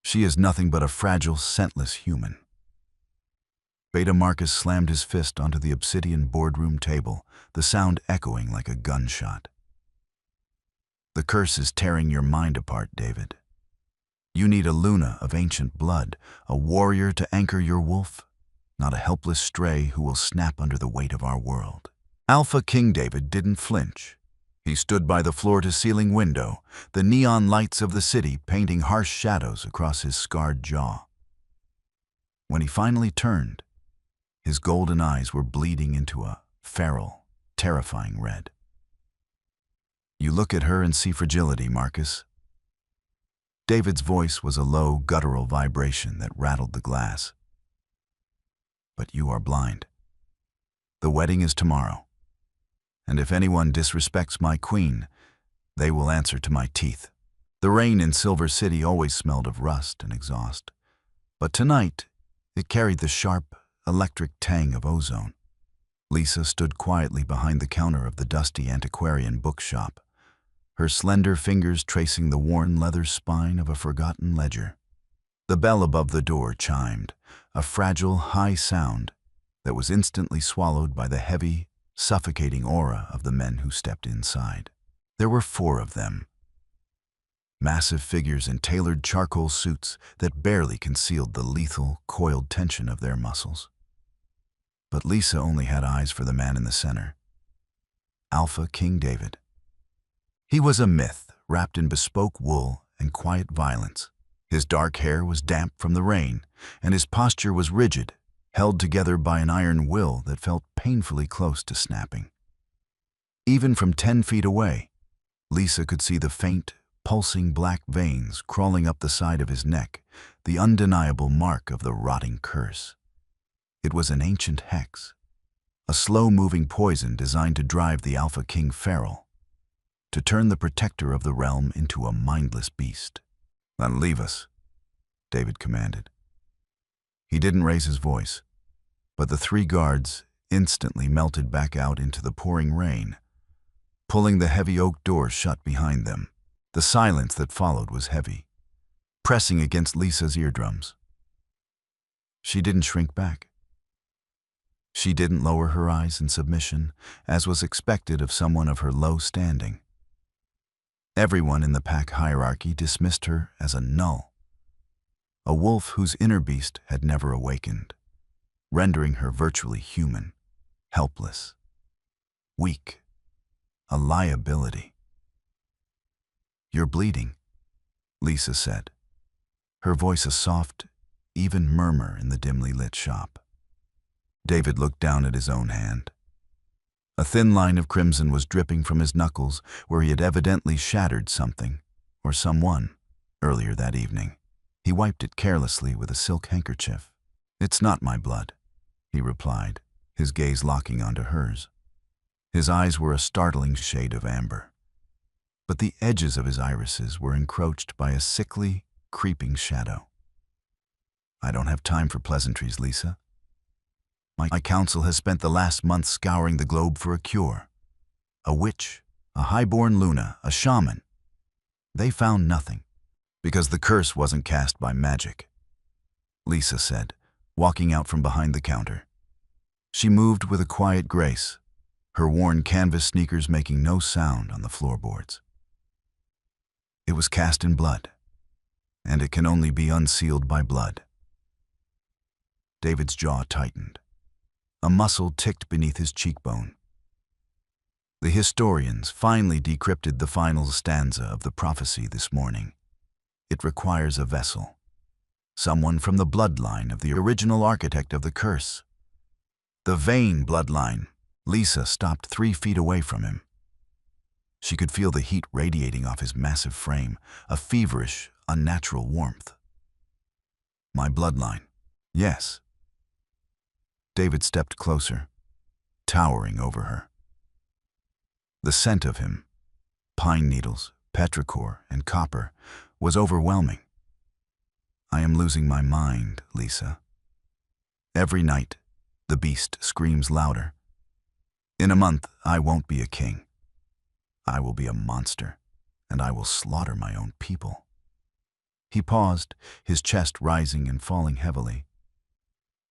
She is nothing but a fragile, scentless human. Beta Marcus slammed his fist onto the obsidian boardroom table, the sound echoing like a gunshot. The curse is tearing your mind apart, David. You need a Luna of ancient blood, a warrior to anchor your wolf, not a helpless stray who will snap under the weight of our world. Alpha King David didn't flinch. He stood by the floor-to-ceiling window, the neon lights of the city painting harsh shadows across his scarred jaw. When he finally turned, his golden eyes were bleeding into a feral, terrifying red. You look at her and see fragility, Marcus. David's voice was a low, guttural vibration that rattled the glass. But you are blind. The wedding is tomorrow, and if anyone disrespects my queen, they will answer to my teeth. The rain in Silver City always smelled of rust and exhaust, but tonight it carried the sharp, electric tang of ozone. Lisa stood quietly behind the counter of the dusty antiquarian bookshop, her slender fingers tracing the worn leather spine of a forgotten ledger. The bell above the door chimed, a fragile, high sound that was instantly swallowed by the heavy, suffocating aura of the men who stepped inside. There were 4 of them. Massive figures in tailored charcoal suits that barely concealed the lethal, coiled tension of their muscles. But Lisa only had eyes for the man in the center, Alpha King David. He was a myth wrapped in bespoke wool and quiet violence. His dark hair was damp from the rain, and his posture was rigid, held together by an iron will that felt painfully close to snapping. Even from 10 feet away, Lisa could see the faint, pulsing black veins crawling up the side of his neck, the undeniable mark of the rotting curse. It was an ancient hex, a slow-moving poison designed to drive the Alpha King feral, to turn the protector of the realm into a mindless beast. "Then leave us," David commanded. He didn't raise his voice, but the 3 guards instantly melted back out into the pouring rain, pulling the heavy oak door shut behind them. The silence that followed was heavy, pressing against Lisa's eardrums. She didn't shrink back. She didn't lower her eyes in submission, as was expected of someone of her low standing. Everyone in the pack hierarchy dismissed her as a null, a wolf whose inner beast had never awakened, rendering her virtually human, helpless, weak, a liability. "You're bleeding," Lisa said, her voice a soft, even murmur in the dimly lit shop. David looked down at his own hand. A thin line of crimson was dripping from his knuckles where he had evidently shattered something, or someone, earlier that evening. He wiped it carelessly with a silk handkerchief. "It's not my blood," he replied, his gaze locking onto hers. His eyes were a startling shade of amber, but the edges of his irises were encroached by a sickly, creeping shadow. "I don't have time for pleasantries, Lisa. My council has spent the last month scouring the globe for a cure. A witch, a highborn Luna, a shaman. They found nothing, because the curse wasn't cast by magic," Lisa said, walking out from behind the counter. She moved with a quiet grace, her worn canvas sneakers making no sound on the floorboards. "It was cast in blood, and it can only be unsealed by blood." David's jaw tightened. A muscle ticked beneath his cheekbone. The historians finally decrypted the final stanza of the prophecy this morning. It requires a vessel, someone from the bloodline of the original architect of the curse. The Vane bloodline. Lisa stopped 3 feet away from him. She could feel the heat radiating off his massive frame, a feverish, unnatural warmth. "My bloodline." "Yes." David stepped closer, towering over her. The scent of him, pine needles, petrichor, and copper, was overwhelming. "I am losing my mind, Lisa. Every night, the beast screams louder. In a month, I won't be a king. I will be a monster, and I will slaughter my own people." He paused, his chest rising and falling heavily.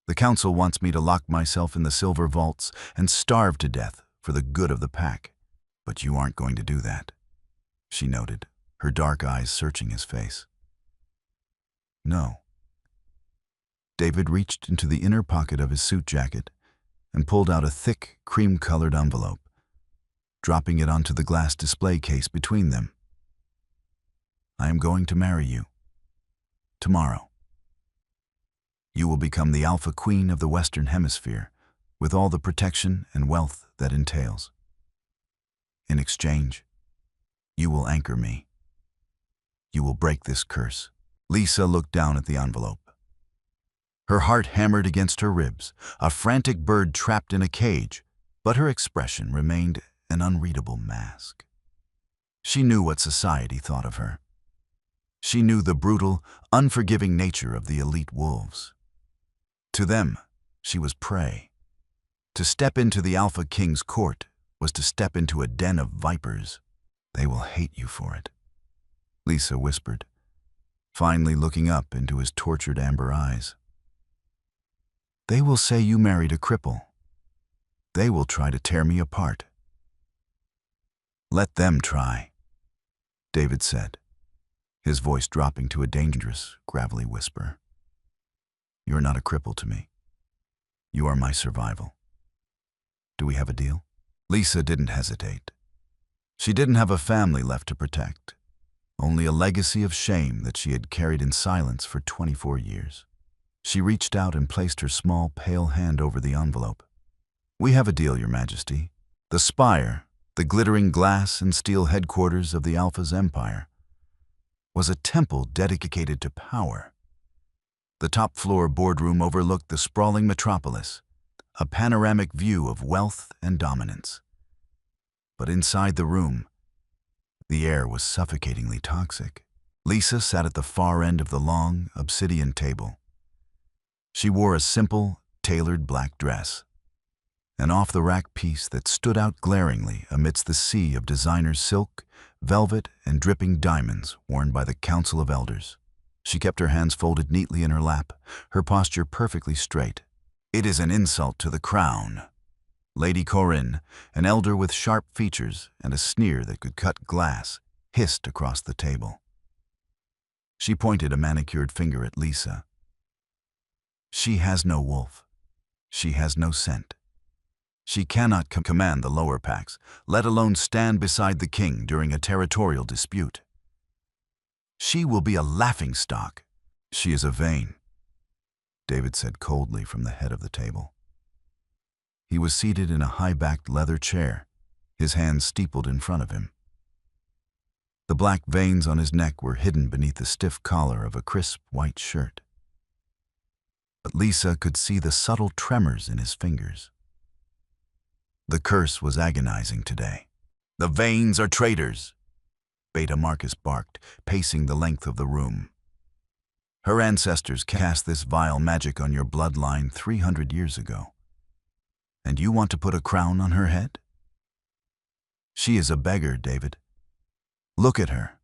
The council wants me to lock myself in the silver vaults and starve to death for the good of the pack. But you aren't going to do that, she noted, her dark eyes searching his face. No. David reached into the inner pocket of his suit jacket and pulled out a thick, cream-colored envelope, dropping it onto the glass display case between them. I am going to marry you. Tomorrow. You will become the Alpha Queen of the Western Hemisphere, with all the protection and wealth that entails. In exchange, you will anchor me. You will break this curse. Lisa looked down at the envelope. Her heart hammered against her ribs, a frantic bird trapped in a cage, but her expression remained an unreadable mask. She knew what society thought of her. She knew the brutal, unforgiving nature of the elite wolves. To them, she was prey. To step into the Alpha King's court was to step into a den of vipers. They will hate you for it, Lisa whispered, finally looking up into his tortured amber eyes. They will say you married a cripple. They will try to tear me apart. Let them try, David said, his voice dropping to a dangerous, gravelly whisper. You're not a cripple to me. You are my survival. Do we have a deal? Lisa didn't hesitate. She didn't have a family left to protect, only a legacy of shame that she had carried in silence for 24 years. She reached out and placed her small, pale hand over the envelope. We have a deal, Your Majesty. The spire, the glittering glass and steel headquarters of the Alpha's empire, was a temple dedicated to power. The top-floor boardroom overlooked the sprawling metropolis, a panoramic view of wealth and dominance. But inside the room, the air was suffocatingly toxic. Lisa sat at the far end of the long, obsidian table. She wore a simple, tailored black dress, an off-the-rack piece that stood out glaringly amidst the sea of designer silk, velvet, and dripping diamonds worn by the Council of Elders. She kept her hands folded neatly in her lap, her posture perfectly straight. It is an insult to the crown. Lady Corinne, an elder with sharp features and a sneer that could cut glass, hissed across the table. She pointed a manicured finger at Lisa. She has no wolf. She has no scent. She cannot command the lower packs, let alone stand beside the king during a territorial dispute. She will be a laughingstock. She is a vain, David said coldly from the head of the table. He was seated in a high-backed leather chair, his hands steepled in front of him. The black veins on his neck were hidden beneath the stiff collar of a crisp white shirt. But Lisa could see the subtle tremors in his fingers. The curse was agonizing today. The Vanes are traitors, Beta Marcus barked, pacing the length of the room. Her ancestors cast this vile magic on your bloodline 300 years ago. And you want to put a crown on her head? She is a beggar, David. Look at her.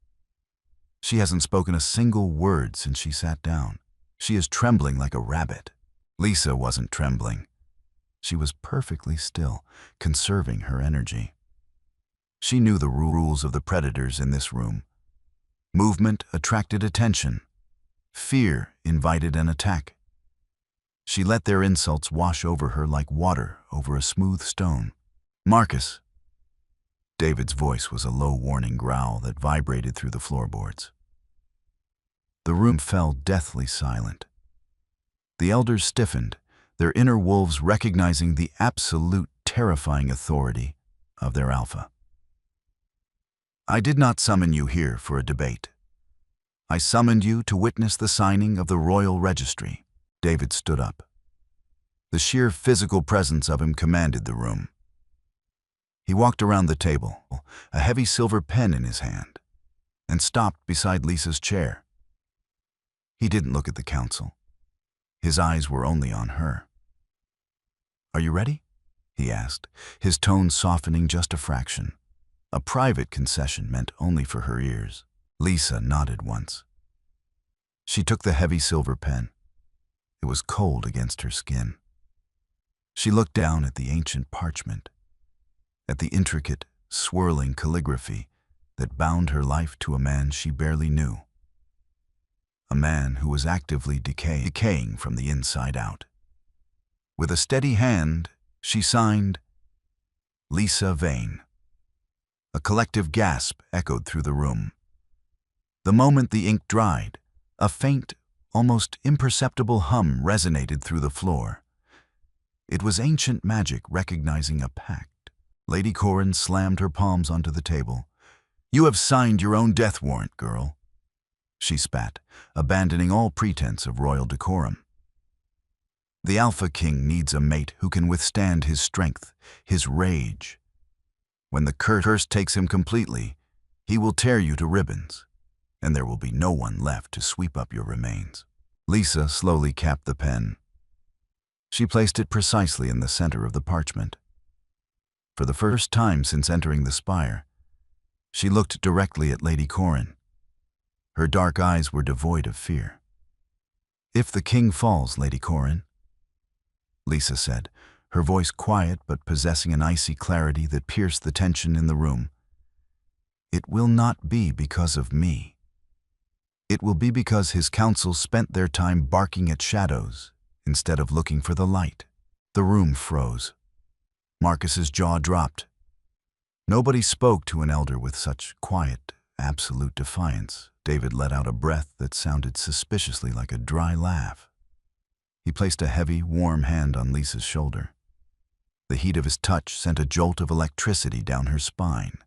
She hasn't spoken a single word since she sat down. She is trembling like a rabbit. Lisa wasn't trembling. She was perfectly still, conserving her energy. She knew the rules of the predators in this room. Movement attracted attention. Fear invited an attack. She let their insults wash over her like water over a smooth stone. Marcus. David's voice was a low warning growl that vibrated through the floorboards. The room fell deathly silent. The elders stiffened, their inner wolves recognizing the absolute terrifying authority of their alpha. I did not summon you here for a debate. I summoned you to witness the signing of the royal registry. David stood up. The sheer physical presence of him commanded the room. He walked around the table, a heavy silver pen in his hand, and stopped beside Lisa's chair. He didn't look at the council. His eyes were only on her. Are you ready? He asked, his tone softening just a fraction. A private concession meant only for her ears. Lisa nodded once. She took the heavy silver pen. It was cold against her skin. She looked down at the ancient parchment, at the intricate, swirling calligraphy that bound her life to a man she barely knew. A man who was actively decaying from the inside out. With a steady hand, she signed, Lisa Vane. A collective gasp echoed through the room. The moment the ink dried, a faint, almost imperceptible hum resonated through the floor. It was ancient magic recognizing a pact. Lady Corrin slammed her palms onto the table. "You have signed your own death warrant, girl," she spat, abandoning all pretense of royal decorum. "The Alpha King needs a mate who can withstand his strength, his rage. When the curse takes him completely, he will tear you to ribbons, and there will be no one left to sweep up your remains." Lisa slowly capped the pen. She placed it precisely in the center of the parchment. For the first time since entering the spire, she looked directly at Lady Corrin. Her dark eyes were devoid of fear. "If the king falls, Lady Corrin," Lisa said, her voice quiet but possessing an icy clarity that pierced the tension in the room, "it will not be because of me. It will be because his council spent their time barking at shadows instead of looking for the light." The room froze. Marcus's jaw dropped. Nobody spoke to an elder with such quiet, absolute defiance. David let out a breath that sounded suspiciously like a dry laugh. He placed a heavy, warm hand on Lisa's shoulder. The heat of his touch sent a jolt of electricity down her spine,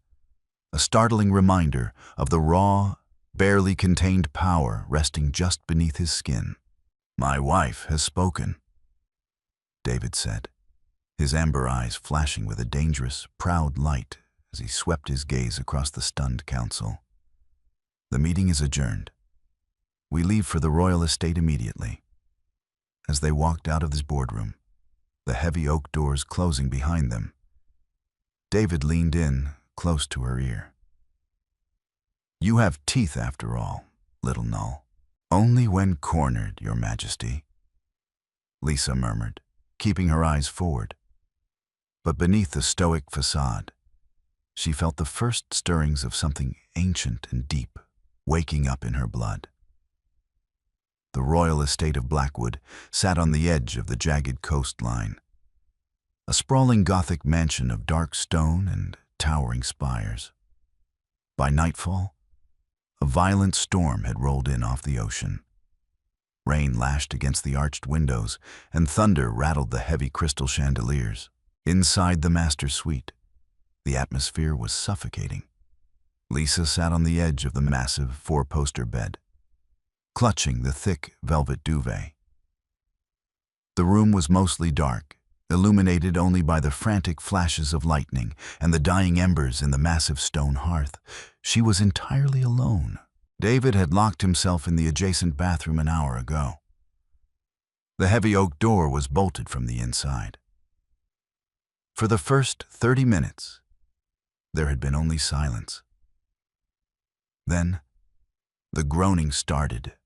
a startling reminder of the raw, barely contained power resting just beneath his skin. "My wife has spoken," David said, his amber eyes flashing with a dangerous, proud light as he swept his gaze across the stunned council. "The meeting is adjourned. We leave for the royal estate immediately." As they walked out of his boardroom, the heavy oak doors closing behind them, David leaned in, close to her ear. "You have teeth after all, little Null." "Only when cornered, Your Majesty," Lisa murmured, keeping her eyes forward. But beneath the stoic facade, she felt the first stirrings of something ancient and deep waking up in her blood. The royal estate of Blackwood sat on the edge of the jagged coastline, a sprawling Gothic mansion of dark stone and towering spires. By nightfall, a violent storm had rolled in off the ocean. Rain lashed against the arched windows, and thunder rattled the heavy crystal chandeliers. Inside the master suite, the atmosphere was suffocating. Lisa sat on the edge of the massive four-poster bed, clutching the thick velvet duvet. The room was mostly dark, illuminated only by the frantic flashes of lightning and the dying embers in the massive stone hearth. She was entirely alone. David had locked himself in the adjacent bathroom an hour ago. The heavy oak door was bolted from the inside. For the first 30 minutes, there had been only silence. Then, the groaning started.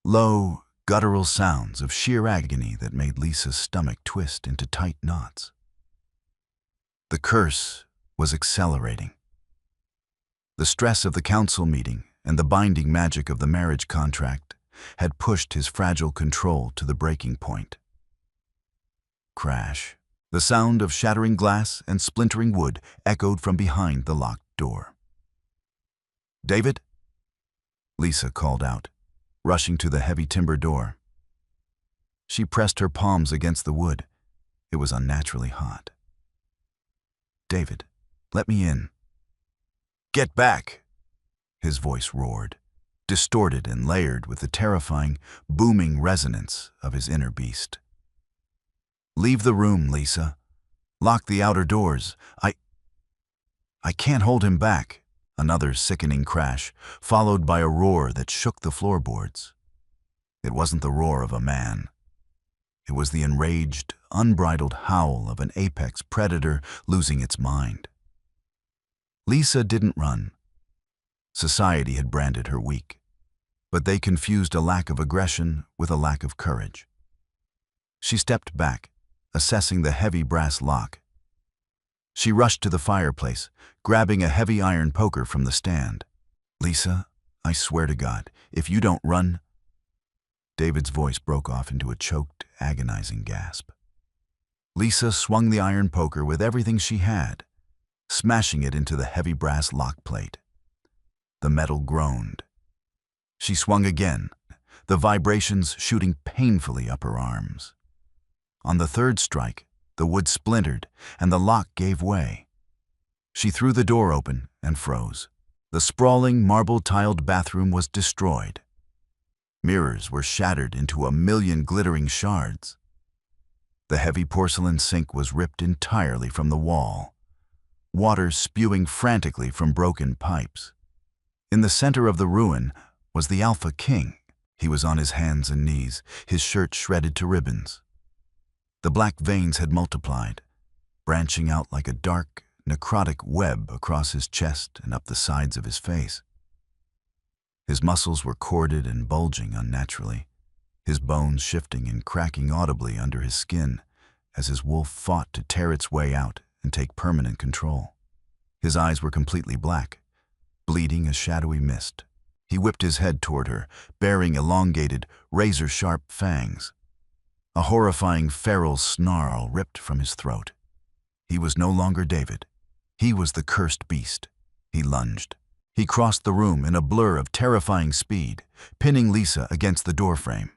Low, guttural sounds of sheer agony that made Lisa's stomach twist into tight knots. The curse was accelerating. The stress of the council meeting and the binding magic of the marriage contract had pushed his fragile control to the breaking point. Crash. The sound of shattering glass and splintering wood echoed from behind the locked door. "David?" Lisa called out, rushing to the heavy timber door. She pressed her palms against the wood. It was unnaturally hot. "David, let me in." "Get back!" His voice roared, distorted and layered with the terrifying, booming resonance of his inner beast. "Leave the room, Lisa. Lock the outer doors. I can't hold him back." Another sickening crash, followed by a roar that shook the floorboards. It wasn't the roar of a man. It was the enraged, unbridled howl of an apex predator losing its mind. Lisa didn't run. Society had branded her weak. but they confused a lack of aggression with a lack of courage. She stepped back, assessing the heavy brass lock. She rushed to the fireplace, grabbing a heavy iron poker from the stand. "Lisa, I swear to God, if you don't run—" David's voice broke off into a choked, agonizing gasp. Lisa swung the iron poker with everything she had, smashing it into the heavy brass lock plate. The metal groaned. She swung again, the vibrations shooting painfully up her arms. On the third strike, the wood splintered and the lock gave way. She threw the door open and froze. The sprawling, marble-tiled bathroom was destroyed. Mirrors were shattered into a million glittering shards. The heavy porcelain sink was ripped entirely from the wall, water spewing frantically from broken pipes. In the center of the ruin was the Alpha King. He was on his hands and knees, his shirt shredded to ribbons. The black veins had multiplied, branching out like a dark, necrotic web across his chest and up the sides of his face. His muscles were corded and bulging unnaturally, his bones shifting and cracking audibly under his skin as his wolf fought to tear its way out and take permanent control. His eyes were completely black, bleeding a shadowy mist. He whipped his head toward her, bearing elongated, razor-sharp fangs. A horrifying feral snarl ripped from his throat. He was no longer David. He was the cursed beast. He lunged. He crossed the room in a blur of terrifying speed, pinning Lisa against the doorframe.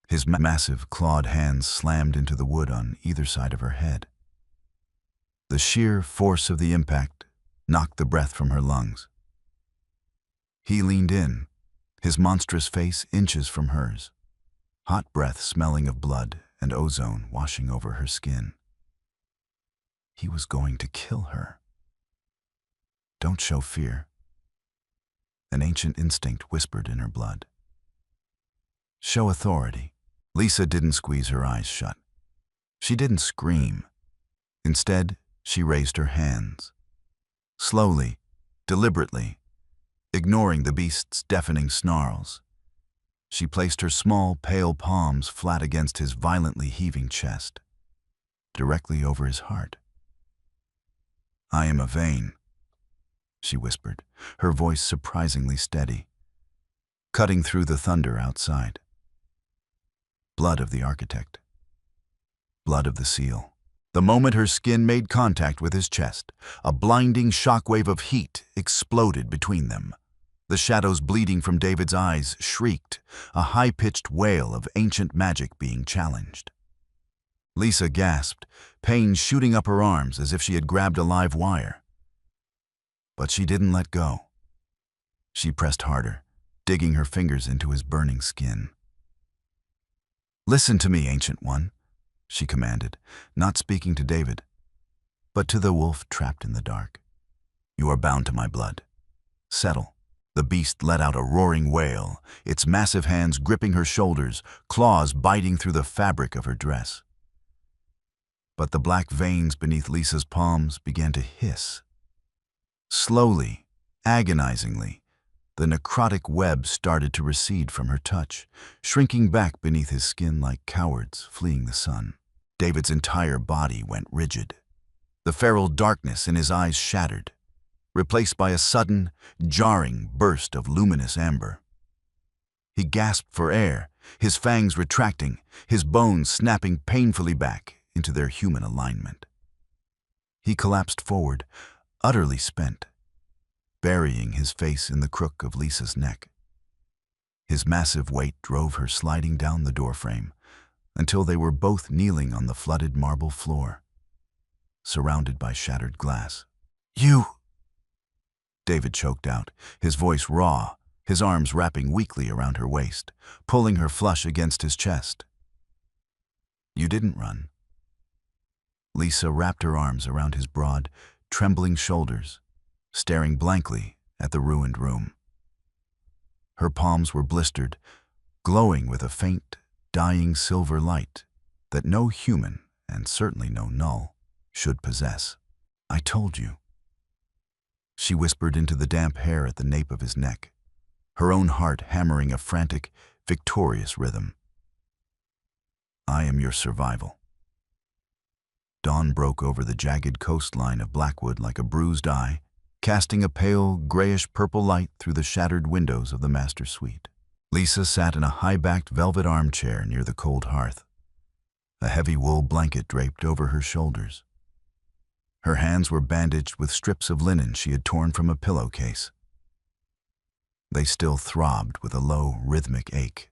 His massive, clawed hands slammed into the wood on either side of her head. The sheer force of the impact knocked the breath from her lungs. He leaned in, his monstrous face inches from hers, hot breath smelling of blood and ozone washing over her skin. He was going to kill her. "Don't show fear," an ancient instinct whispered in her blood. "Show authority." Lisa didn't squeeze her eyes shut. She didn't scream. Instead, she raised her hands. Slowly, deliberately, ignoring the beast's deafening snarls, she placed her small, pale palms flat against his violently heaving chest, directly over his heart. "I am a vein," she whispered, her voice surprisingly steady, cutting through the thunder outside. "Blood of the architect. Blood of the seal." The moment her skin made contact with his chest, a blinding shockwave of heat exploded between them. The shadows bleeding from David's eyes shrieked, a high-pitched wail of ancient magic being challenged. Lisa gasped, pain shooting up her arms as if she had grabbed a live wire. But she didn't let go. She pressed harder, digging her fingers into his burning skin. "Listen to me, Ancient One," she commanded, not speaking to David, but to the wolf trapped in the dark. "You are bound to my blood. Settle." The beast let out a roaring wail, its massive hands gripping her shoulders, claws biting through the fabric of her dress. But the black veins beneath Lisa's palms began to hiss. Slowly, agonizingly, the necrotic web started to recede from her touch, shrinking back beneath his skin like cowards fleeing the sun. David's entire body went rigid. The feral darkness in his eyes shattered, replaced by a sudden, jarring burst of luminous amber. He gasped for air, his fangs retracting, his bones snapping painfully back into their human alignment. He collapsed forward, utterly spent, burying his face in the crook of Lisa's neck. His massive weight drove her sliding down the doorframe until they were both kneeling on the flooded marble floor, surrounded by shattered glass. "You!" David choked out, his voice raw, his arms wrapping weakly around her waist, pulling her flush against his chest. "You didn't run." Lisa wrapped her arms around his broad, trembling shoulders, staring blankly at the ruined room. Her palms were blistered, glowing with a faint, dying silver light that no human, and certainly no null, should possess. "I told you," she whispered into the damp hair at the nape of his neck, her own heart hammering a frantic, victorious rhythm. I am your survival. Dawn broke over the jagged coastline of Blackwood like a bruised eye, casting a pale, grayish-purple light through the shattered windows of the master suite. Lisa sat in a high-backed velvet armchair near the cold hearth, a heavy wool blanket draped over her shoulders. Her hands were bandaged with strips of linen she had torn from a pillowcase. They still throbbed with a low, rhythmic ache,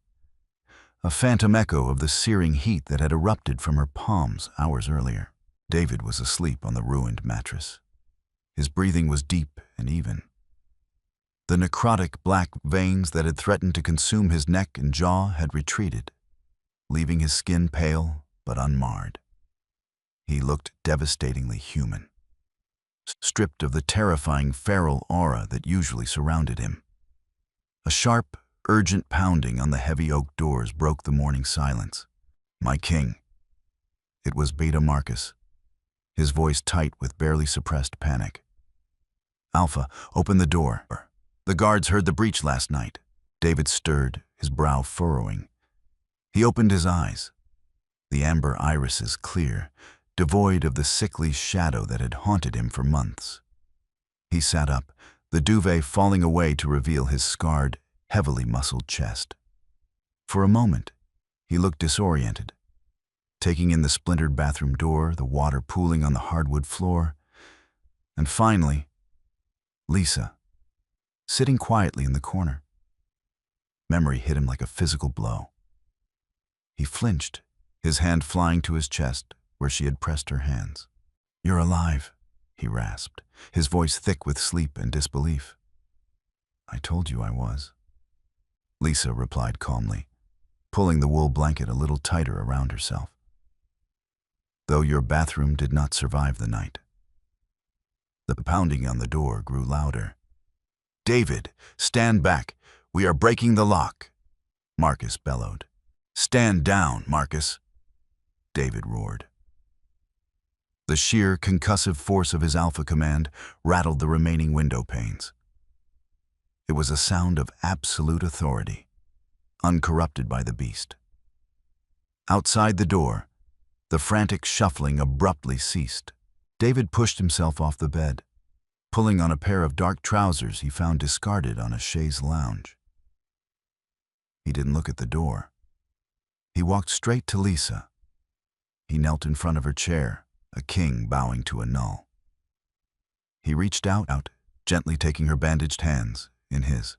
a phantom echo of the searing heat that had erupted from her palms hours earlier. David was asleep on the ruined mattress. His breathing was deep and even. The necrotic black veins that had threatened to consume his neck and jaw had retreated, leaving his skin pale but unmarred. He looked devastatingly human, stripped of the terrifying feral aura that usually surrounded him. A sharp, urgent pounding on the heavy oak doors broke the morning silence. My king. It was Beta Marcus, his voice tight with barely suppressed panic. Alpha, open the door. The guards heard the breach last night. David stirred, his brow furrowing. He opened his eyes, the amber irises clear, devoid of the sickly shadow that had haunted him for months. He sat up, the duvet falling away to reveal his scarred, heavily muscled chest. For a moment, he looked disoriented, taking in the splintered bathroom door, the water pooling on the hardwood floor, and finally, Lisa, sitting quietly in the corner. Memory hit him like a physical blow. He flinched, his hand flying to his chest where she had pressed her hands. You're alive, he rasped, his voice thick with sleep and disbelief. I told you I was. Lisa replied calmly, pulling the wool blanket a little tighter around herself. Though your bathroom did not survive the night. The pounding on the door grew louder. David, stand back. We are breaking the lock, Marcus bellowed. Stand down, Marcus, David roared. The sheer, concussive force of his alpha command rattled the remaining window panes. It was a sound of absolute authority, uncorrupted by the beast. Outside the door, the frantic shuffling abruptly ceased. David pushed himself off the bed, pulling on a pair of dark trousers he found discarded on a chaise lounge. He didn't look at the door. He walked straight to Lisa. He knelt in front of her chair, a king bowing to a null. He reached out, gently taking her bandaged hands in his.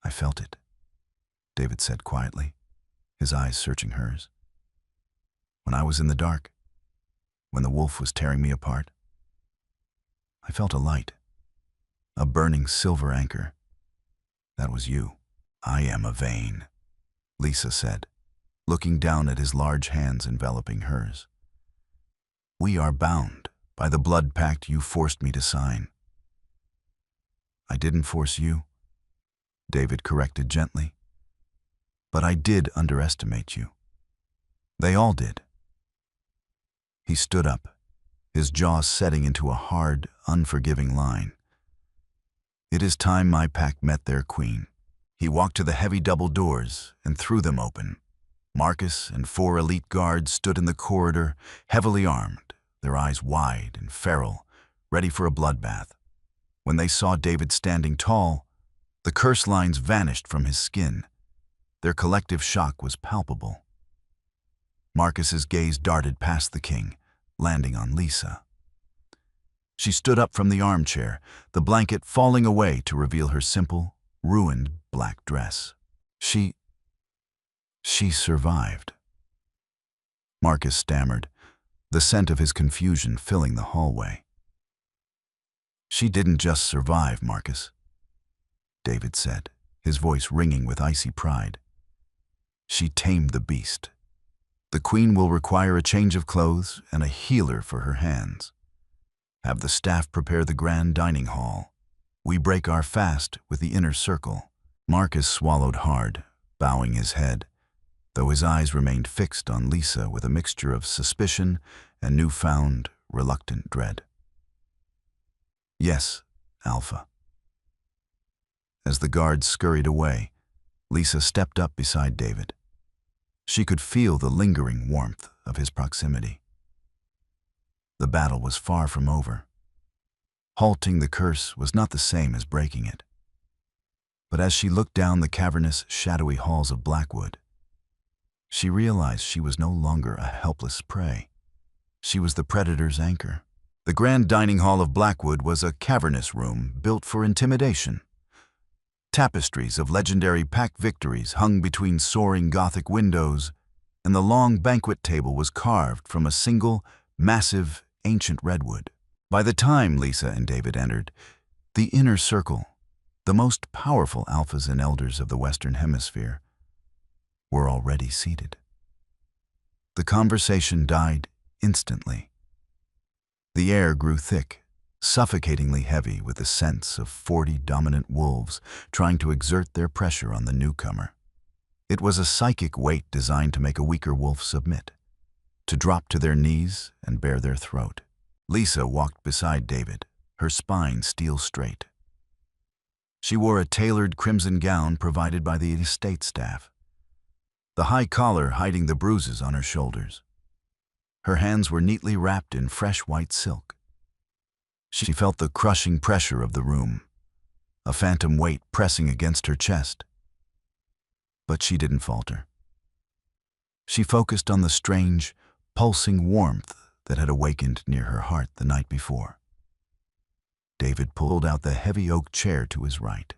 I felt it, David said quietly, his eyes searching hers. When I was in the dark, when the wolf was tearing me apart, I felt a light, a burning silver anchor. That was you. I am a vein, Lisa said, looking down at his large hands enveloping hers. We are bound by the blood pact you forced me to sign. I didn't force you, David corrected gently. But I did underestimate you. They all did. He stood up, his jaw setting into a hard, unforgiving line. It is time my pack met their queen. He walked to the heavy double doors and threw them open. Marcus and 4 elite guards stood in the corridor, heavily armed, their eyes wide and feral, ready for a bloodbath. When they saw David standing tall, the curse lines vanished from his skin. Their collective shock was palpable. Marcus's gaze darted past the king, landing on Lisa. She stood up from the armchair, the blanket falling away to reveal her simple, ruined black dress. She survived. Marcus stammered, the scent of his confusion filling the hallway. She didn't just survive, Marcus, David said, his voice ringing with icy pride. She tamed the beast. The queen will require a change of clothes and a healer for her hands. Have the staff prepare the grand dining hall. We break our fast with the inner circle. Marcus swallowed hard, bowing his head, though his eyes remained fixed on Lisa with a mixture of suspicion and newfound, reluctant dread. Yes, Alpha. As the guards scurried away, Lisa stepped up beside David. She could feel the lingering warmth of his proximity. The battle was far from over. Halting the curse was not the same as breaking it. But as she looked down the cavernous, shadowy halls of Blackwood, she realized she was no longer a helpless prey. She was the predator's anchor. The grand dining hall of Blackwood was a cavernous room built for intimidation. Tapestries of legendary pack victories hung between soaring Gothic windows, and the long banquet table was carved from a single, massive, ancient redwood. By the time Lisa and David entered, the inner circle, the most powerful alphas and elders of the Western Hemisphere, were already seated. The conversation died instantly. The air grew thick, suffocatingly heavy with the sense of 40 dominant wolves trying to exert their pressure on the newcomer. It was a psychic weight designed to make a weaker wolf submit, to drop to their knees and bare their throat. Lisa walked beside David, her spine steel straight. She wore a tailored crimson gown provided by the estate staff, the high collar hiding the bruises on her shoulders. Her hands were neatly wrapped in fresh white silk. She felt the crushing pressure of the room, a phantom weight pressing against her chest. But she didn't falter. She focused on the strange, pulsing warmth that had awakened near her heart the night before. David pulled out the heavy oak chair to his right,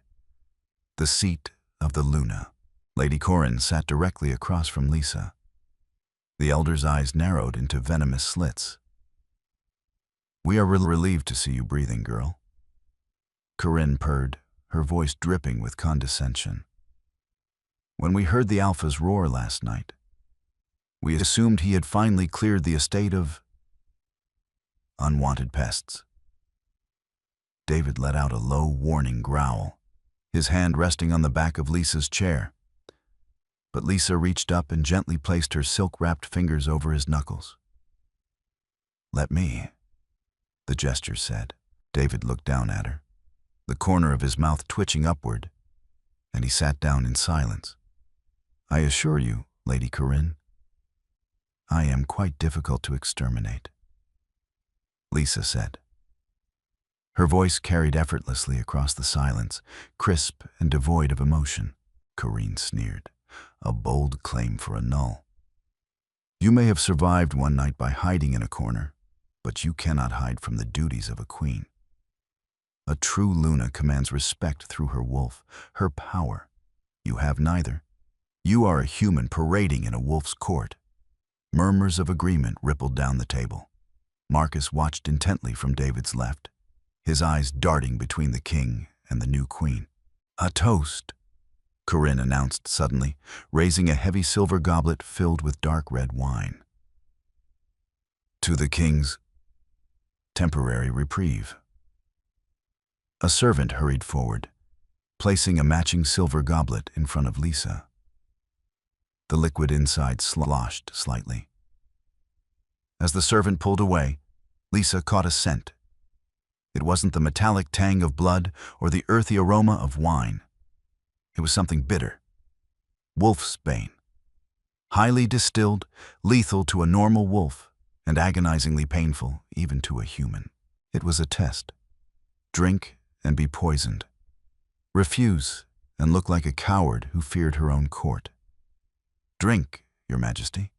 the seat of the Luna. Lady Corin sat directly across from Lisa. The elder's eyes narrowed into venomous slits. "We are relieved to see you breathing, girl," Corinne purred, her voice dripping with condescension. "When we heard the alphas roar last night, we assumed he had finally cleared the estate of unwanted pests." David let out a low, warning growl, his hand resting on the back of Lisa's chair. But Lisa reached up and gently placed her silk-wrapped fingers over his knuckles. "Let me," the gesture said. David looked down at her, the corner of his mouth twitching upward, and he sat down in silence. "I assure you, Lady Corinne, I am quite difficult to exterminate," Lisa said. Her voice carried effortlessly across the silence, crisp and devoid of emotion. Corinne sneered, a bold claim for a null. "You may have survived one night by hiding in a corner, but you cannot hide from the duties of a queen. A true Luna commands respect through her wolf, her power. You have neither. You are a human parading in a wolf's court." Murmurs of agreement rippled down the table. Marcus watched intently from David's left, his eyes darting between the king and the new queen. "A toast," Corinne announced suddenly, raising a heavy silver goblet filled with dark red wine. "To the king's temporary reprieve." A servant hurried forward, placing a matching silver goblet in front of Lisa. The liquid inside sloshed slightly. As the servant pulled away, Lisa caught a scent. It wasn't the metallic tang of blood or the earthy aroma of wine. It was something bitter. Wolf's bane. Highly distilled, lethal to a normal wolf, and agonizingly painful even to a human. It was a test. Drink and be poisoned. Refuse and look like a coward who feared her own court. "Drink, Your Majesty,"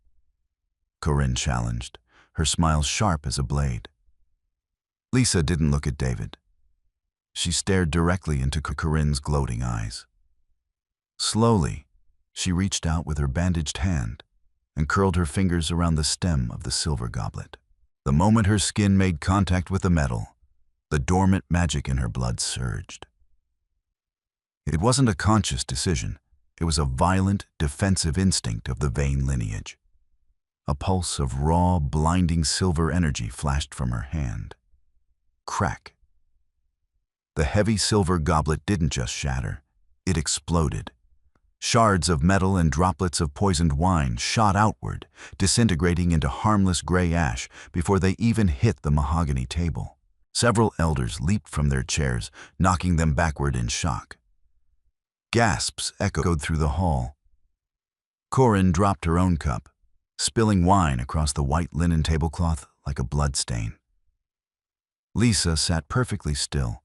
Corinne challenged, her smile sharp as a blade. Lisa didn't look at David. She stared directly into Corinne's gloating eyes. Slowly, she reached out with her bandaged hand and curled her fingers around the stem of the silver goblet. The moment her skin made contact with the metal, the dormant magic in her blood surged. It wasn't a conscious decision. It was a violent, defensive instinct of the Vane lineage. A pulse of raw, blinding silver energy flashed from her hand. Crack. The heavy silver goblet didn't just shatter, it exploded. Shards of metal and droplets of poisoned wine shot outward, disintegrating into harmless gray ash before they even hit the mahogany table. Several elders leaped from their chairs, knocking them backward in shock. Gasps echoed through the hall. Corinne dropped her own cup, spilling wine across the white linen tablecloth like a bloodstain. Lisa sat perfectly still,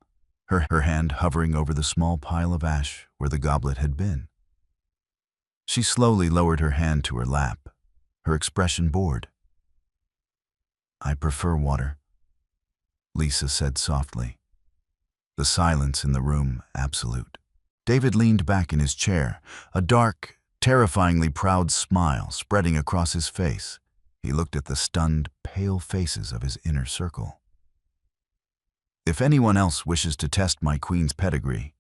her hand hovering over the small pile of ash where the goblet had been. She slowly lowered her hand to her lap, her expression bored. "I prefer water," Lisa said softly. The silence in the room absolute. David leaned back in his chair, a dark, terrifyingly proud smile spreading across his face. He looked at the stunned, pale faces of his inner circle. "If anyone else wishes to test my queen's pedigree,"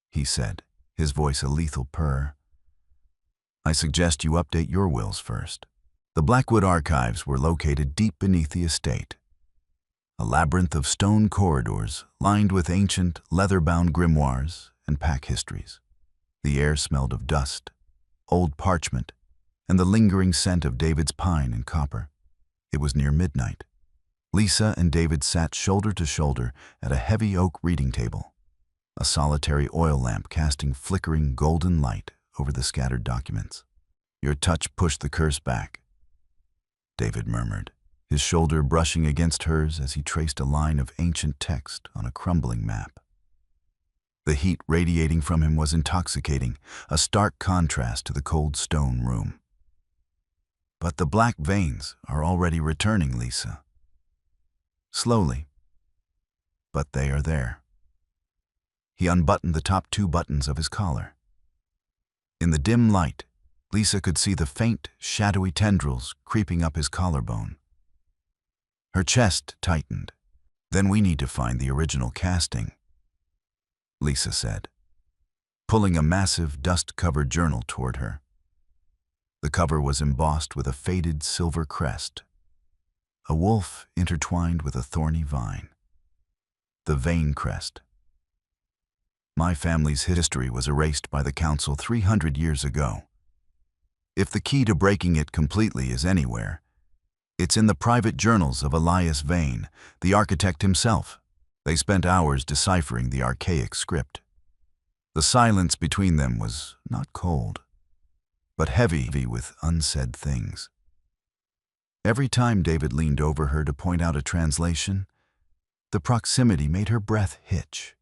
he said, his voice a lethal purr, "I suggest you update your wills first." The Blackwood archives were located deep beneath the estate. A labyrinth of stone corridors lined with ancient, leather-bound grimoires and pack histories. The air smelled of dust, old parchment, and the lingering scent of David's pine and copper. It was near midnight. Lisa and David sat shoulder to shoulder at a heavy oak reading table, a solitary oil lamp casting flickering golden light over the scattered documents. "Your touch pushed the curse back," David murmured, his shoulder brushing against hers as he traced a line of ancient text on a crumbling map. The heat radiating from him was intoxicating, a stark contrast to the cold stone room. "But the black veins are already returning, Lisa. Slowly, but they are there." He unbuttoned the top 2 buttons of his collar. In the dim light, Lisa could see the faint, shadowy tendrils creeping up his collarbone. Her chest tightened. "Then we need to find the original casting," Lisa said, pulling a massive, dust-covered journal toward her. The cover was embossed with a faded silver crest, a wolf intertwined with a thorny vine. The Vane crest. "My family's history was erased by the council 300 years ago. If the key to breaking it completely is anywhere, it's in the private journals of Elias Vane, the architect himself." They spent hours deciphering the archaic script. The silence between them was not cold, but heavy with unsaid things. Every time David leaned over her to point out a translation, the proximity made her breath hitch.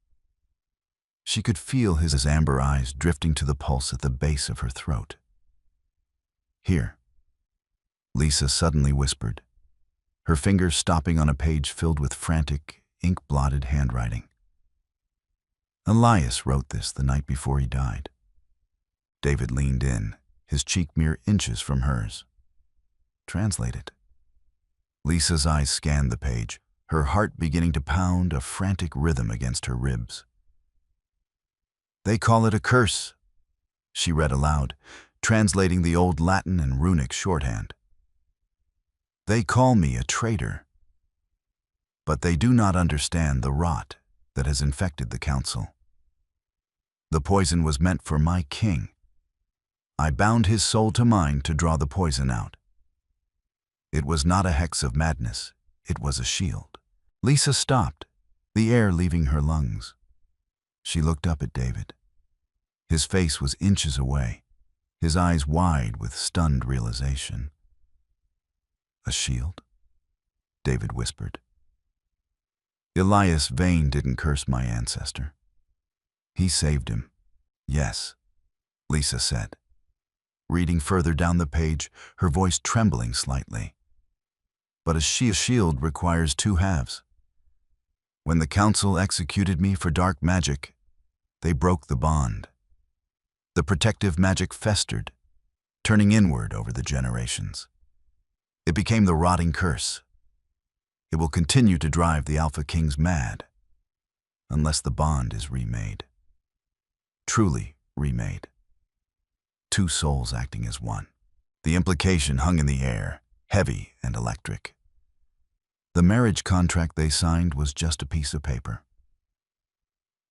She could feel his amber eyes drifting to the pulse at the base of her throat. "Here," Lisa suddenly whispered, her fingers stopping on a page filled with frantic, ink-blotted handwriting. "Elias wrote this the night before he died." David leaned in, his cheek mere inches from hers. "Translate it." Lisa's eyes scanned the page, her heart beginning to pound a frantic rhythm against her ribs. "They call it a curse," she read aloud, translating the old Latin and runic shorthand. "They call me a traitor. But they do not understand the rot that has infected the council. The poison was meant for my king. I bound his soul to mine to draw the poison out. It was not a hex of madness, it was a shield." Lisa stopped, the air leaving her lungs. She looked up at David. His face was inches away, his eyes wide with stunned realization. "A shield?" David whispered. "Elias Vane didn't curse my ancestor. He saved him." "Yes," Lisa said, reading further down the page, her voice trembling slightly. "But a shield requires 2 halves. When the council executed me for dark magic, they broke the bond. The protective magic festered, turning inward over the generations. It became the rotting curse. It will continue to drive the Alpha Kings mad, unless the bond is remade. Truly remade. 2 souls acting as one." The implication hung in the air, heavy and electric. The marriage contract they signed was just a piece of paper.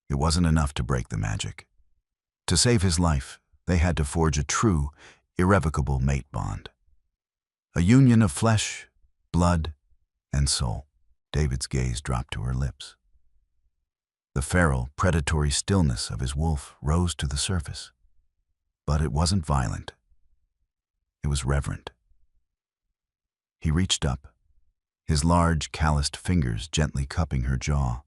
It wasn't enough to break the magic. To save his life, they had to forge a true, irrevocable mate bond. A union of flesh, blood, and soul. David's gaze dropped to her lips. The feral, predatory stillness of his wolf rose to the surface. But it wasn't violent. It was reverent. He reached up, his large, calloused fingers gently cupping her jaw.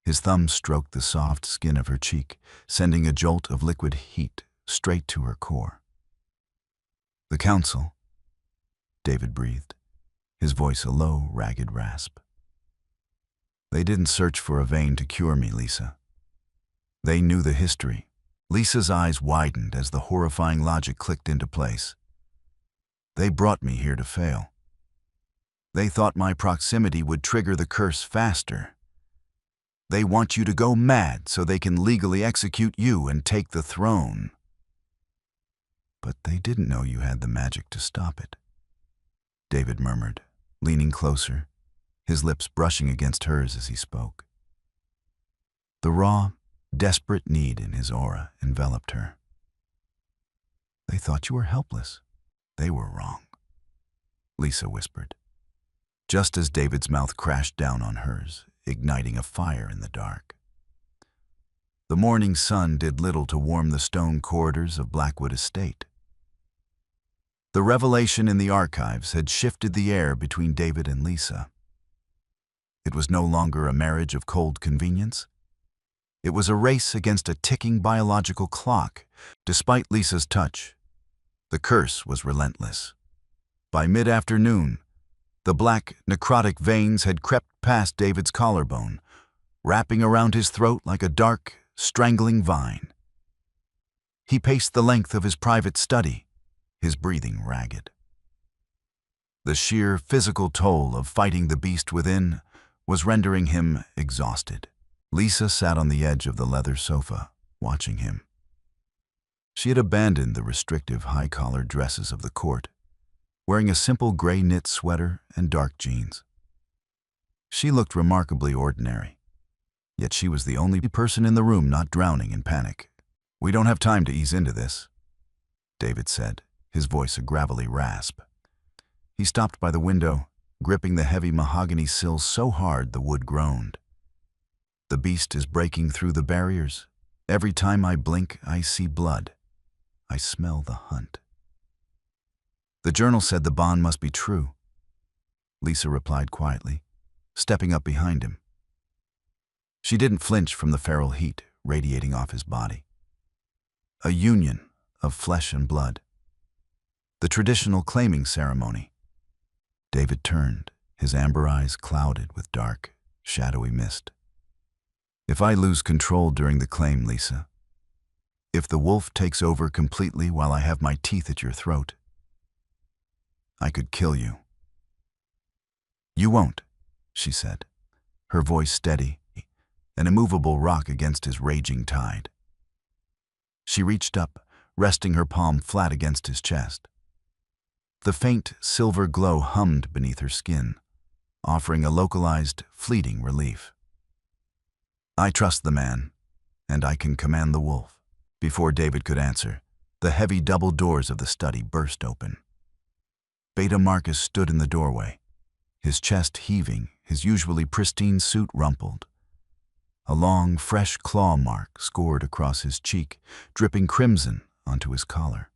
His thumb stroked the soft skin of her cheek, sending a jolt of liquid heat straight to her core. "The council," David breathed, his voice a low, ragged rasp. "They didn't search for a vein to cure me, Lisa. They knew the history." Lisa's eyes widened as the horrifying logic clicked into place. "They brought me here to fail. They thought my proximity would trigger the curse faster. They want you to go mad so they can legally execute you and take the throne. But they didn't know you had the magic to stop it," David murmured, leaning closer, his lips brushing against hers as he spoke. The raw, desperate need in his aura enveloped her. "They thought you were helpless. They were wrong," Lisa whispered, just as David's mouth crashed down on hers, igniting a fire in the dark. The morning sun did little to warm the stone corridors of Blackwood Estate. The revelation in the archives had shifted the air between David and Lisa. It was no longer a marriage of cold convenience. It was a race against a ticking biological clock. Despite Lisa's touch, the curse was relentless. By mid-afternoon, the black, necrotic veins had crept past David's collarbone, wrapping around his throat like a dark, strangling vine. He paced the length of his private study, his breathing ragged. The sheer physical toll of fighting the beast within was rendering him exhausted. Lisa sat on the edge of the leather sofa, watching him. She had abandoned the restrictive high-collared dresses of the court, wearing a simple gray knit sweater and dark jeans. She looked remarkably ordinary, yet she was the only person in the room not drowning in panic. "We don't have time to ease into this," David said, his voice a gravelly rasp. He stopped by the window, gripping the heavy mahogany sill so hard the wood groaned. "The beast is breaking through the barriers. Every time I blink, I see blood. I smell the hunt." "The journal said the bond must be true," Lisa replied quietly, stepping up behind him. She didn't flinch from the feral heat radiating off his body. A union of flesh and blood. The traditional claiming ceremony. David turned, his amber eyes clouded with dark, shadowy mist. "If I lose control during the claim, Lisa, if the wolf takes over completely while I have my teeth at your throat, I could kill you." "You won't," she said, her voice steady, an immovable rock against his raging tide. She reached up, resting her palm flat against his chest. The faint silver glow hummed beneath her skin, offering a localized, fleeting relief. "I trust the man, and I can command the wolf." Before David could answer, the heavy double doors of the study burst open. Beta Marcus stood in the doorway, his chest heaving, his usually pristine suit rumpled. A long, fresh claw mark scored across his cheek, dripping crimson onto his collar.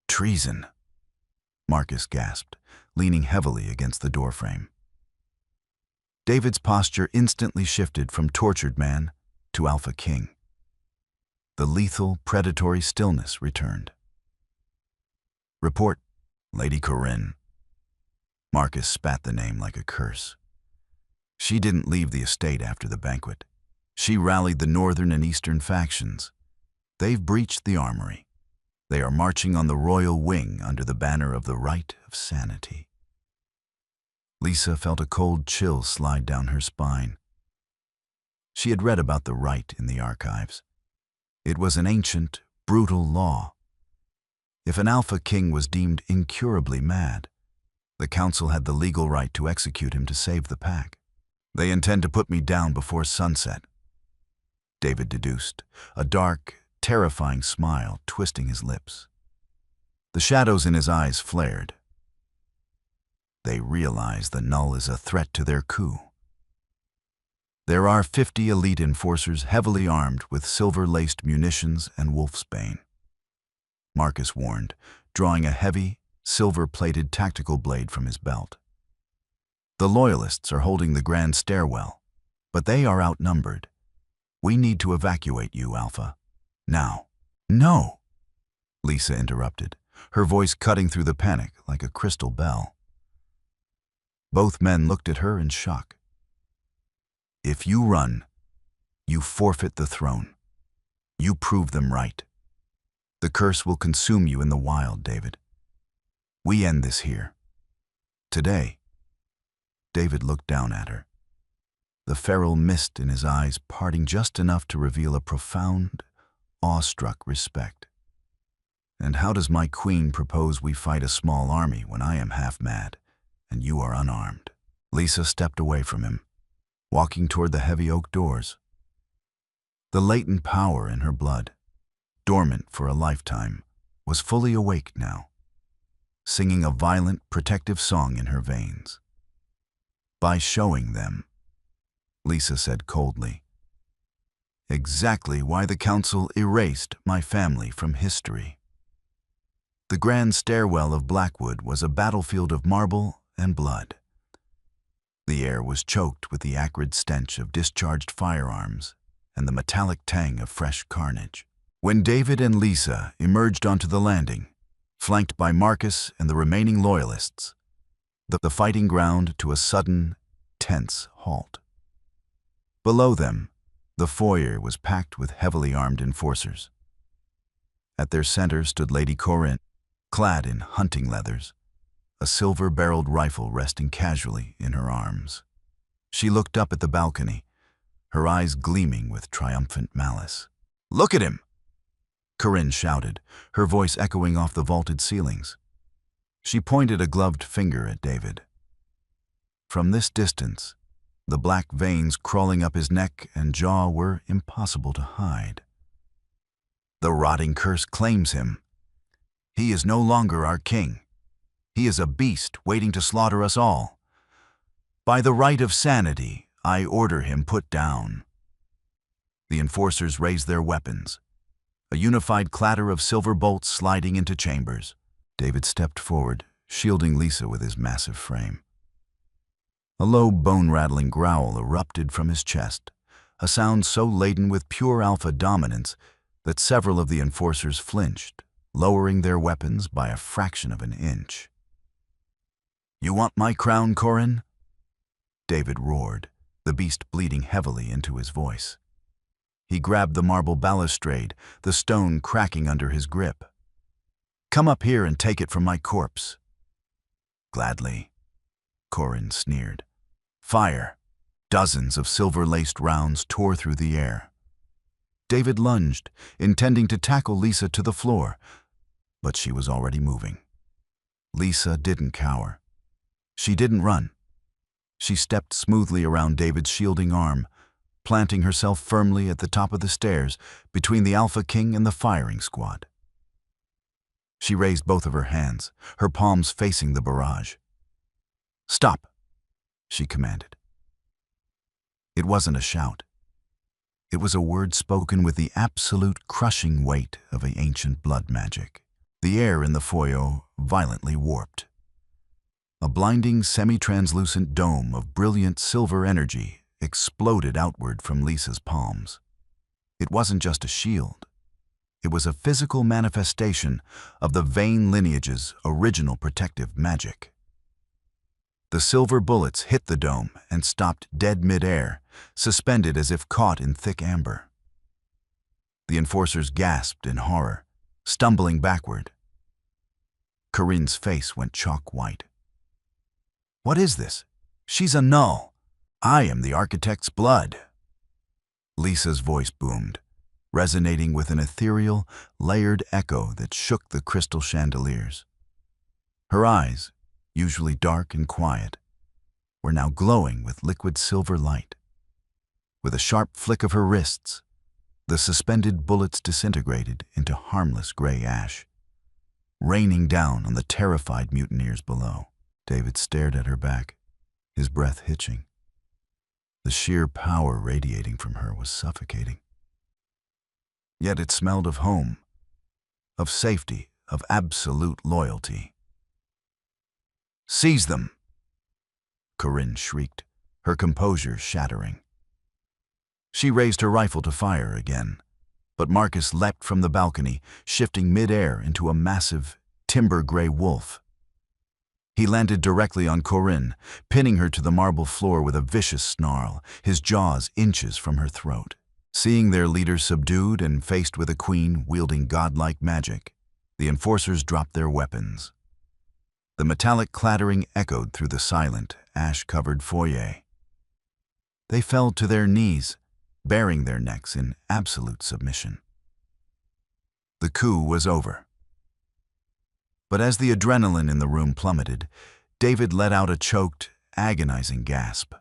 "Treason," Marcus gasped, leaning heavily against the doorframe. David's posture instantly shifted from tortured man to Alpha King. The lethal, predatory stillness returned. "Report, Lady Corinne." Marcus spat the name like a curse. She didn't leave the estate after the banquet. She rallied the northern and eastern factions. They've breached the armory. They are marching on the royal wing under the banner of the right of sanity. Lisa felt a cold chill slide down her spine. She had read about the right in the archives. It was an ancient, brutal law. If an Alpha King was deemed incurably mad, the council had the legal right to execute him to save the pack. "They intend to put me down before sunset," David deduced, a dark, terrifying smile twisting his lips. The shadows in his eyes flared. They realize the null is a threat to their coup. There are 50 elite enforcers heavily armed with silver-laced munitions and wolfsbane, Marcus warned, drawing a heavy, silver-plated tactical blade from his belt. The Loyalists are holding the grand stairwell, but they are outnumbered. We need to evacuate you, Alpha. Now. No, Lisa interrupted, her voice cutting through the panic like a crystal bell. Both men looked at her in shock. If you run, you forfeit the throne. You prove them right. The curse will consume you in the wild, David. We end this here. Today. David looked down at her, the feral mist in his eyes parting just enough to reveal a profound, awestruck respect. And how does my queen propose we fight a small army when I am half mad and you are unarmed? Lisa stepped away from him, walking toward the heavy oak doors. The latent power in her blood, dormant for a lifetime, was fully awake now, singing a violent, protective song in her veins. By showing them, Lisa said coldly, exactly why the council erased my family from history. The grand stairwell of Blackwood was a battlefield of marble and blood. The air was choked with the acrid stench of discharged firearms and the metallic tang of fresh carnage. When David and Lisa emerged onto the landing, flanked by Marcus and the remaining Loyalists, the fighting ground to a sudden, tense halt. Below them, the foyer was packed with heavily armed enforcers. At their center stood Lady Corinne, clad in hunting leathers, a silver-barreled rifle resting casually in her arms. She looked up at the balcony, her eyes gleaming with triumphant malice. "Look at him!" Corinne shouted, her voice echoing off the vaulted ceilings. She pointed a gloved finger at David. From this distance, the black veins crawling up his neck and jaw were impossible to hide. The rotting curse claims him. He is no longer our king. He is a beast waiting to slaughter us all. By the right of sanity, I order him put down. The enforcers raised their weapons, a unified clatter of silver bolts sliding into chambers. David stepped forward, shielding Lisa with his massive frame. A low, bone-rattling growl erupted from his chest, a sound so laden with pure alpha dominance that several of the enforcers flinched, lowering their weapons by a fraction of an inch. "You want my crown, Corinne?" David roared, the beast bleeding heavily into his voice. He grabbed the marble balustrade, the stone cracking under his grip. "Come up here and take it from my corpse." "Gladly," Corinne sneered. Fire! Dozens of silver-laced rounds tore through the air. David lunged, intending to tackle Lisa to the floor, but she was already moving. Lisa didn't cower. She didn't run. She stepped smoothly around David's shielding arm, planting herself firmly at the top of the stairs between the Alpha King and the firing squad. She raised both of her hands, her palms facing the barrage. "Stop," she commanded. It wasn't a shout. It was a word spoken with the absolute crushing weight of an ancient blood magic. The air in the foyer violently warped. A blinding, semi-translucent dome of brilliant silver energy exploded outward from Lisa's palms. It wasn't just a shield. It was a physical manifestation of the Vane lineage's original protective magic. The silver bullets hit the dome and stopped dead mid-air, suspended as if caught in thick amber. The enforcers gasped in horror, stumbling backward. Corinne's face went chalk white. "What is this? She's a null. I am the architect's blood." Lisa's voice boomed, resonating with an ethereal, layered echo that shook the crystal chandeliers. Her eyes, usually dark and quiet, were now glowing with liquid silver light. With a sharp flick of her wrists, the suspended bullets disintegrated into harmless gray ash, raining down on the terrified mutineers below. David stared at her back, his breath hitching. The sheer power radiating from her was suffocating. Yet it smelled of home, of safety, of absolute loyalty. "Seize them!" Corinne shrieked, her composure shattering. She raised her rifle to fire again, but Marcus leapt from the balcony, shifting mid-air into a massive, timber-gray wolf. He landed directly on Corinne, pinning her to the marble floor with a vicious snarl, his jaws inches from her throat. Seeing their leader subdued and faced with a queen wielding godlike magic, the enforcers dropped their weapons. The metallic clattering echoed through the silent, ash-covered foyer. They fell to their knees, baring their necks in absolute submission. The coup was over. But as the adrenaline in the room plummeted, David let out a choked, agonizing gasp.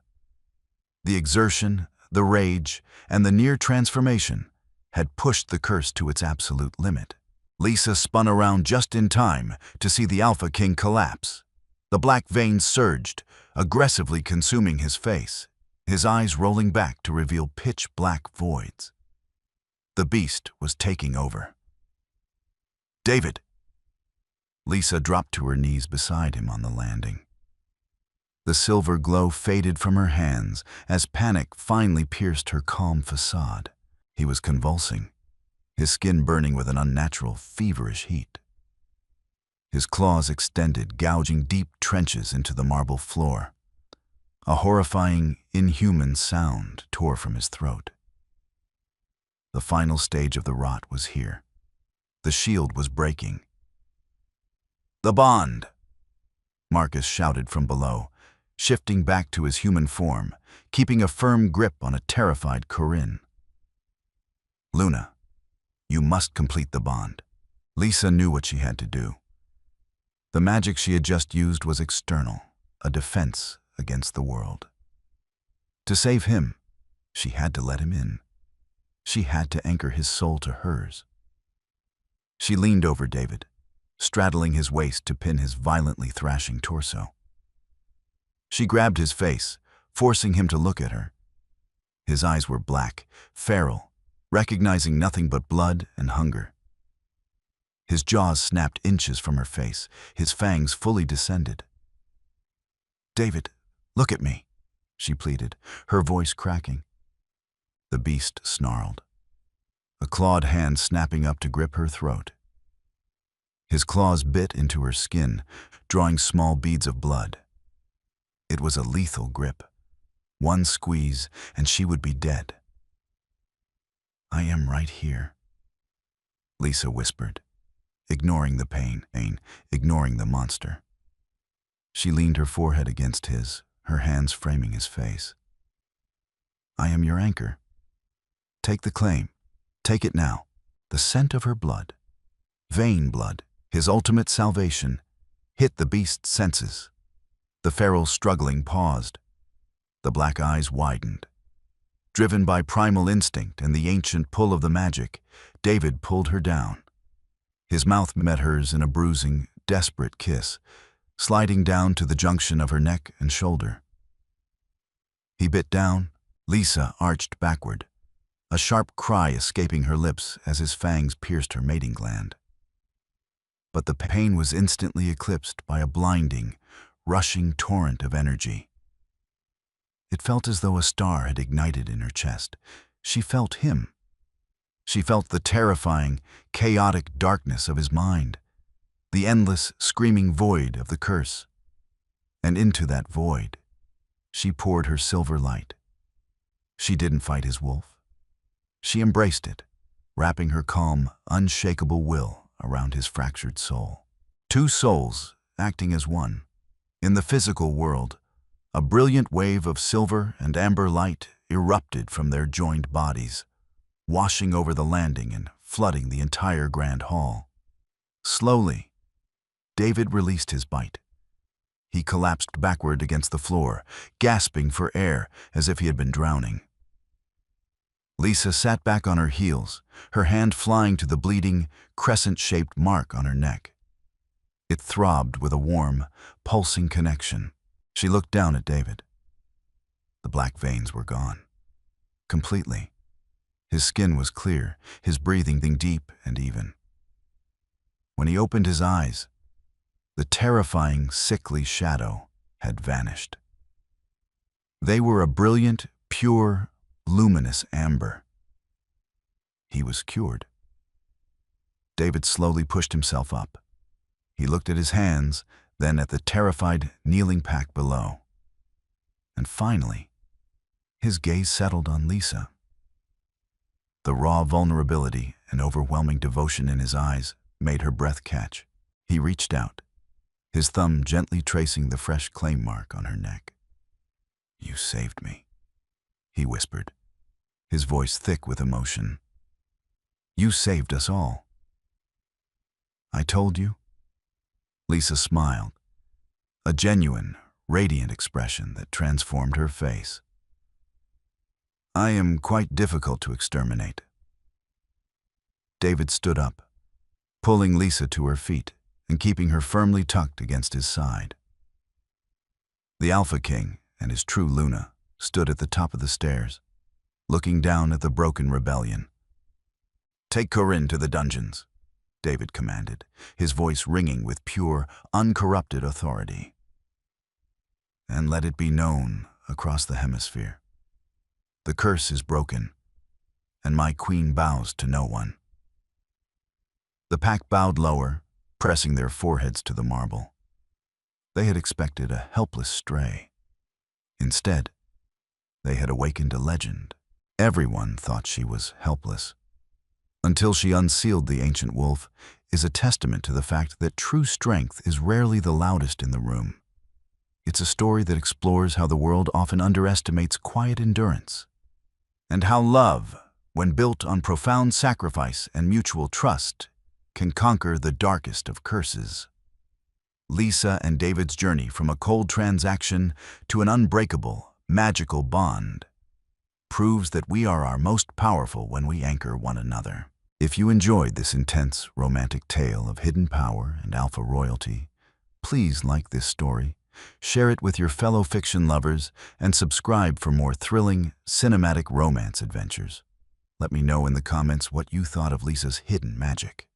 The exertion, the rage, and the near transformation had pushed the curse to its absolute limit. Lisa spun around just in time to see the Alpha King collapse. The black veins surged, aggressively consuming his face, his eyes rolling back to reveal pitch-black voids. The beast was taking over. "David!" Lisa dropped to her knees beside him on the landing. The silver glow faded from her hands as panic finally pierced her calm facade. He was convulsing, his skin burning with an unnatural, feverish heat. His claws extended, gouging deep trenches into the marble floor. A horrifying, inhuman sound tore from his throat. The final stage of the rot was here. The shield was breaking. "The bond!" Marcus shouted from below, shifting back to his human form, keeping a firm grip on a terrified Corinne. "Luna, you must complete the bond." Lisa knew what she had to do. The magic she had just used was external, a defense against the world. To save him, she had to let him in. She had to anchor his soul to hers. She leaned over David, straddling his waist to pin his violently thrashing torso. She grabbed his face, forcing him to look at her. His eyes were black, feral, recognizing nothing but blood and hunger. His jaws snapped inches from her face, his fangs fully descended. "David, look at me," she pleaded, her voice cracking. The beast snarled, a clawed hand snapping up to grip her throat. His claws bit into her skin, drawing small beads of blood. It was a lethal grip. One squeeze, and she would be dead. "I am right here," Lisa whispered, ignoring the pain, ignoring the monster. She leaned her forehead against his, her hands framing his face. "I am your anchor. Take the claim. Take it now." The scent of her blood, vein blood, his ultimate salvation, hit the beast's senses. The feral struggling paused. The black eyes widened. Driven by primal instinct and the ancient pull of the magic, David pulled her down. His mouth met hers in a bruising, desperate kiss, sliding down to the junction of her neck and shoulder. He bit down. Lisa arched backward, a sharp cry escaping her lips as his fangs pierced her mating gland. But the pain was instantly eclipsed by a blinding, rushing torrent of energy. It felt as though a star had ignited in her chest. She felt him. She felt the terrifying, chaotic darkness of his mind, the endless, screaming void of the curse. And into that void, she poured her silver light. She didn't fight his wolf. She embraced it, wrapping her calm, unshakable will around his fractured soul. Two souls acting as one. In the physical world, a brilliant wave of silver and amber light erupted from their joined bodies, washing over the landing and flooding the entire grand hall. Slowly, David released his bite. He collapsed backward against the floor, gasping for air as if he had been drowning. Lisa sat back on her heels, her hand flying to the bleeding, crescent-shaped mark on her neck. It throbbed with a warm, pulsing connection. She looked down at David. The black veins were gone. Completely. His skin was clear, his breathing deep and even. When he opened his eyes, the terrifying, sickly shadow had vanished. They were a brilliant, pure, luminous amber. He was cured. David slowly pushed himself up. He looked at his hands, then at the terrified, kneeling pack below. And finally, his gaze settled on Lisa. The raw vulnerability and overwhelming devotion in his eyes made her breath catch. He reached out, his thumb gently tracing the fresh claim mark on her neck. "You saved me," he whispered, his voice thick with emotion. "You saved us all." "I told you?" Lisa smiled, a genuine, radiant expression that transformed her face. "I am quite difficult to exterminate." David stood up, pulling Lisa to her feet and keeping her firmly tucked against his side. The Alpha King and his true Luna stood at the top of the stairs, looking down at the broken rebellion. "Take Corinne to the dungeons," David commanded, his voice ringing with pure, uncorrupted authority. "And let it be known across the hemisphere. The curse is broken, and my queen bows to no one." The pack bowed lower, pressing their foreheads to the marble. They had expected a helpless stray. Instead, they had awakened a legend. Everyone thought she was helpless. Until she unsealed the ancient wolf is a testament to the fact that true strength is rarely the loudest in the room. It's a story that explores how the world often underestimates quiet endurance, and how love, when built on profound sacrifice and mutual trust, can conquer the darkest of curses. Lisa and David's journey from a cold transaction to an unbreakable, magical bond proves that we are our most powerful when we anchor one another. If you enjoyed this intense, romantic tale of hidden power and alpha royalty, please like this story, share it with your fellow fiction lovers, and subscribe for more thrilling, cinematic romance adventures. Let me know in the comments what you thought of Lisa's hidden magic.